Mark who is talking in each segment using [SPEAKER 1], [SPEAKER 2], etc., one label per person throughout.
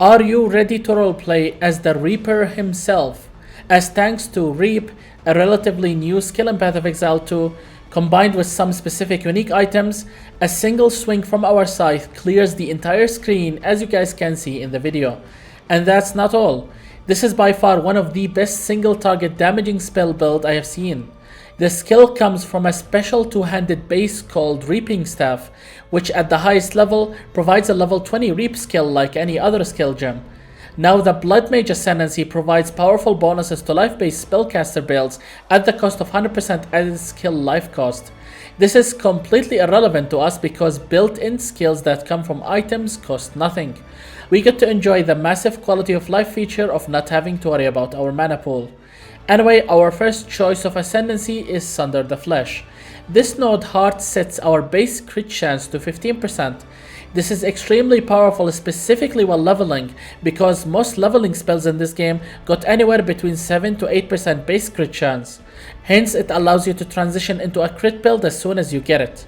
[SPEAKER 1] Are you ready to roleplay as the Reaper himself? As thanks to Reap, a relatively new skill in Path of Exile 2, combined with some specific unique items, a single swing from our scythe clears the entire screen as you guys can see in the video. And that's not all. This is by far one of the best single target damaging spell build I have seen. The skill comes from a special two-handed base called Reaping Staff, which at the highest level provides a level 20 Reap skill like any other skill gem. Now the Blood Mage Ascendancy provides powerful bonuses to life-based spellcaster builds at the cost of 100% added skill life cost. This is completely irrelevant to us because built-in skills that come from items cost nothing. We get to enjoy the massive quality of life feature of not having to worry about our mana pool. Anyway, our first choice of Ascendancy is Sunder the Flesh. This node hard sets our base crit chance to 15%. This is extremely powerful, specifically while leveling, because most leveling spells in this game got anywhere between 7 to 8% base crit chance. Hence, it allows you to transition into a crit build as soon as you get it.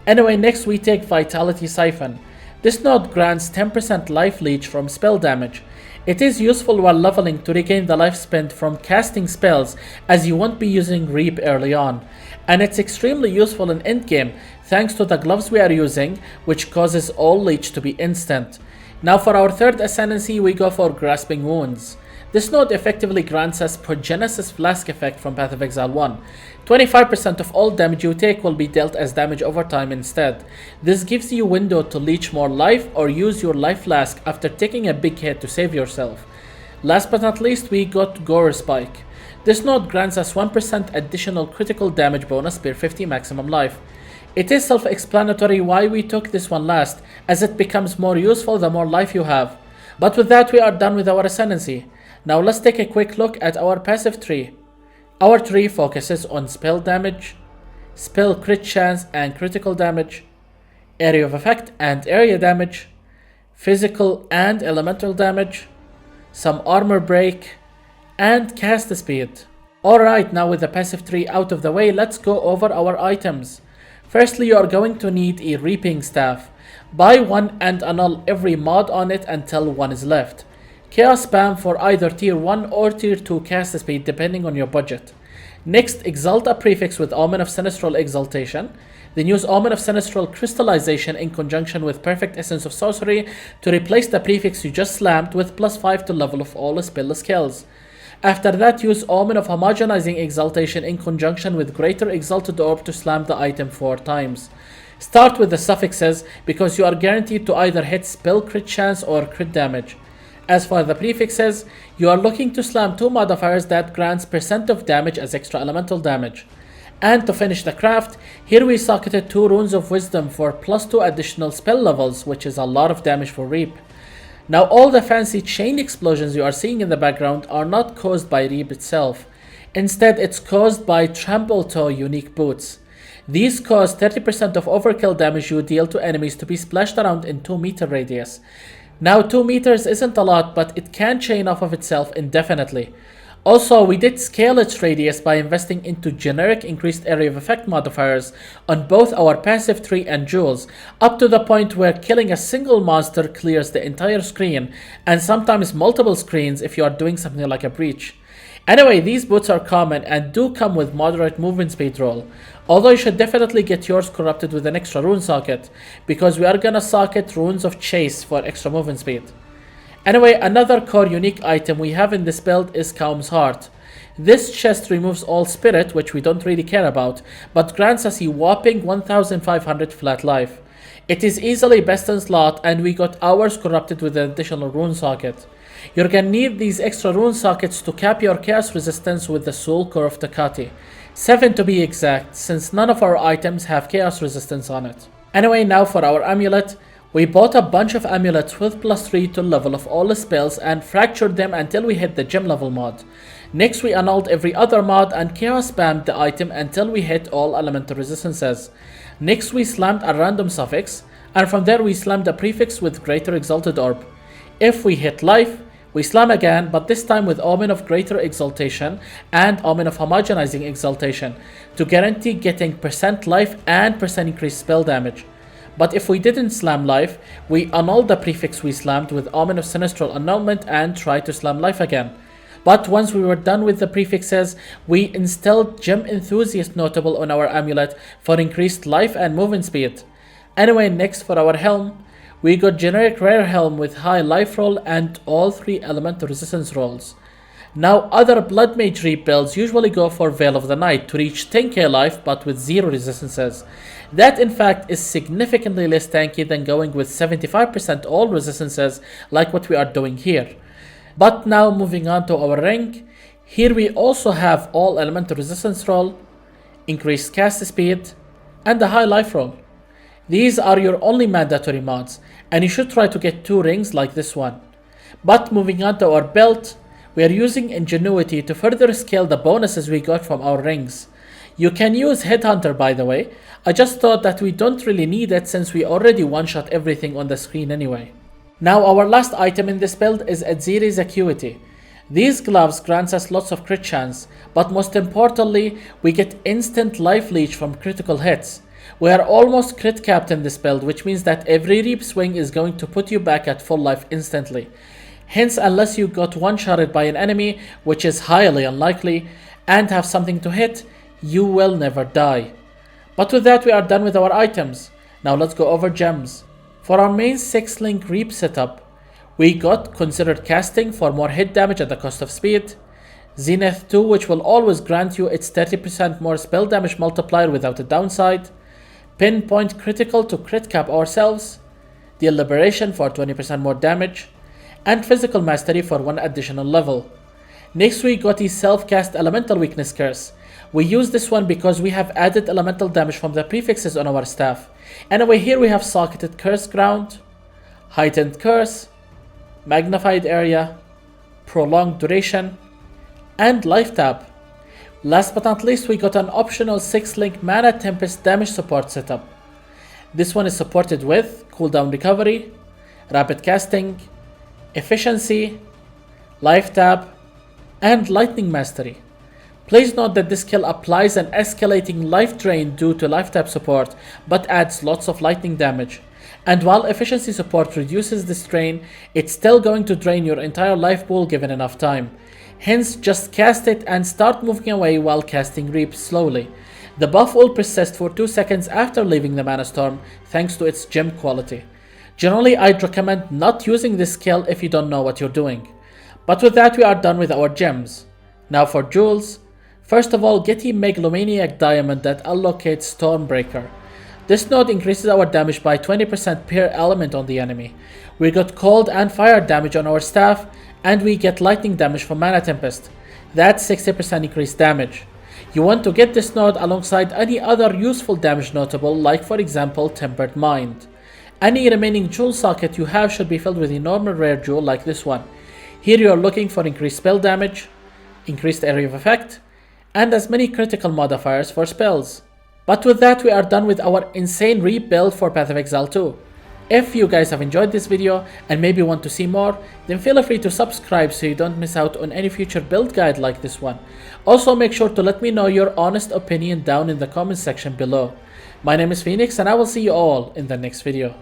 [SPEAKER 1] Anyway, next we take Vitality Siphon. This node grants 10% life leech from spell damage. It is useful while leveling to regain the life spent from casting spells, as you won't be using Reap early on. And it's extremely useful in endgame thanks to the gloves we are using, which causes all leech to be instant. Now for our third Ascendancy we go for Grasping Wounds. This node effectively grants us Progenesis Flask effect from Path of Exile 1. 25% of all damage you take will be dealt as damage over time instead. This gives you a window to leech more life or use your life flask after taking a big hit to save yourself. Last but not least, we got Gore Spike. This node grants us 1% additional critical damage bonus per 50 maximum life. It is self-explanatory why we took this one last, as it becomes more useful the more life you have. But with that we are done with our Ascendancy. Now let's take a quick look at our passive tree. Our tree focuses on spell damage, spell crit chance and critical damage, area of effect and area damage, physical and elemental damage, some armor break, and cast speed. Alright, now with the passive tree out of the way, let's go over our items. Firstly, you are going to need a Reaping Staff. Buy one and annul every mod on it until one is left. Chaos spam for either tier 1 or tier 2 cast speed depending on your budget. Next, exalt a prefix with Omen of Sinistral Exaltation. Then use Omen of Sinistral Crystallization in conjunction with Perfect Essence of Sorcery to replace the prefix you just slammed with +5 to level of all spell skills. After that, use Omen of Homogenizing Exaltation in conjunction with Greater Exalted Orb to slam the item 4 times. Start with the suffixes because you are guaranteed to either hit spell crit chance or crit damage. As for the prefixes, you are looking to slam 2 modifiers that grants % of damage as extra elemental damage. And to finish the craft, here we socketed 2 Runes of Wisdom for +2 additional spell levels, which is a lot of damage for Reap. Now all the fancy chain explosions you are seeing in the background are not caused by Reap itself. Instead, it's caused by Trample Toe unique boots. These cause 30% of overkill damage you deal to enemies to be splashed around in 2 meter radius. Now 2 meters isn't a lot, but it can chain off of itself indefinitely. Also, we did scale its radius by investing into generic increased area of effect modifiers on both our passive tree and jewels, up to the point where killing a single monster clears the entire screen, and sometimes multiple screens if you are doing something like a breach. Anyway, these boots are common and do come with moderate movement speed roll, although you should definitely get yours corrupted with an extra rune socket, because we are gonna socket Runes of Chase for extra movement speed. Anyway, another core unique item we have in this build is Kaum's Heart. This chest removes all spirit, which we don't really care about, but grants us a whopping 1500 flat life. It is easily best in slot, and we got ours corrupted with an additional rune socket. You're gonna need these extra rune sockets to cap your chaos resistance with the Soul Core of Takati. 7 to be exact, since none of our items have chaos resistance on it. Anyway, now for our amulet. We bought a bunch of amulets with +3 to level of all the spells and fractured them until we hit the gem level mod. Next, we annulled every other mod and chaos spammed the item until we hit all elemental resistances. Next, we slammed a random suffix, and from there we slammed a prefix with Greater Exalted Orb. If we hit life, we slam again, but this time with Omen of Greater Exaltation and Omen of Homogenizing Exaltation to guarantee getting % life and % increased spell damage. But if we didn't slam life, we annul the prefix we slammed with Omen of Sinistral Annulment and try to slam life again. But once we were done with the prefixes, we installed Gem Enthusiast Notable on our amulet for increased life and movement speed. Anyway, next for our helm, we got generic rare helm with high life roll and all 3 elemental resistance rolls. Now other Blood Mage Reap builds usually go for Veil of the Night to reach 10k life but with 0 resistances. That in fact is significantly less tanky than going with 75% all resistances like what we are doing here. But now moving on to our ring, here we also have all elemental resistance roll, increased cast speed, and a high life roll. These are your only mandatory mods, and you should try to get 2 rings like this one. But moving on to our belt, we are using Ingenuity to further scale the bonuses we got from our rings. You can use Headhunter by the way, I just thought that we don't really need it since we already one-shot everything on the screen anyway. Now our last item in this build is Adziri's Acuity. These gloves grants us lots of crit chance, but most importantly, we get instant life leech from critical hits. We are almost crit capped in this build, which means that every Reap swing is going to put you back at full life instantly. Hence, unless you got one-shotted by an enemy, which is highly unlikely, and have something to hit, you will never die. But with that we are done with our items. Now let's go over gems. For our main 6-link Reap setup, we got Considered Casting for more hit damage at the cost of speed, Zenith 2 which will always grant you its 30% more spell damage multiplier without a downside, Pinpoint Critical to crit cap ourselves, Deliberation for 20% more damage, and Physical Mastery for 1 additional level. Next we got the Self-Cast Elemental Weakness Curse. We use this one because we have added elemental damage from the prefixes on our staff. Anyway, here we have Socketed Curse Ground, Heightened Curse, Magnified Area, Prolonged Duration, and Life Tap. Last but not least, we got an optional 6-link Mana Tempest damage support setup. This one is supported with Cooldown Recovery, Rapid Casting, Efficiency, Life Tap, and Lightning Mastery. Please note that this skill applies an escalating life drain due to life tap support, but adds lots of lightning damage. And while efficiency support reduces this drain, it's still going to drain your entire life pool given enough time. Hence, just cast it and start moving away while casting Reap slowly. The buff will persist for 2 seconds after leaving the Mana Storm, thanks to its gem quality. Generally, I'd recommend not using this skill if you don't know what you're doing. But with that, we are done with our gems. Now for jewels. First of all, get a Megalomaniac Diamond that allocates Stormbreaker. This node increases our damage by 20% per element on the enemy. We got cold and fire damage on our staff, and we get lightning damage from Mana Tempest. That's 60% increased damage. You want to get this node alongside any other useful damage notable, like for example Tempered Mind. Any remaining jewel socket you have should be filled with a normal rare jewel like this one. Here you are looking for increased spell damage, increased area of effect, and as many critical modifiers for spells. But with that we are done with our insane Reap build for Path of Exile 2. If you guys have enjoyed this video and maybe want to see more, then feel free to subscribe so you don't miss out on any future build guide like this one. Also make sure to let me know your honest opinion down in the comment section below. My name is Phoenix and I will see you all in the next video.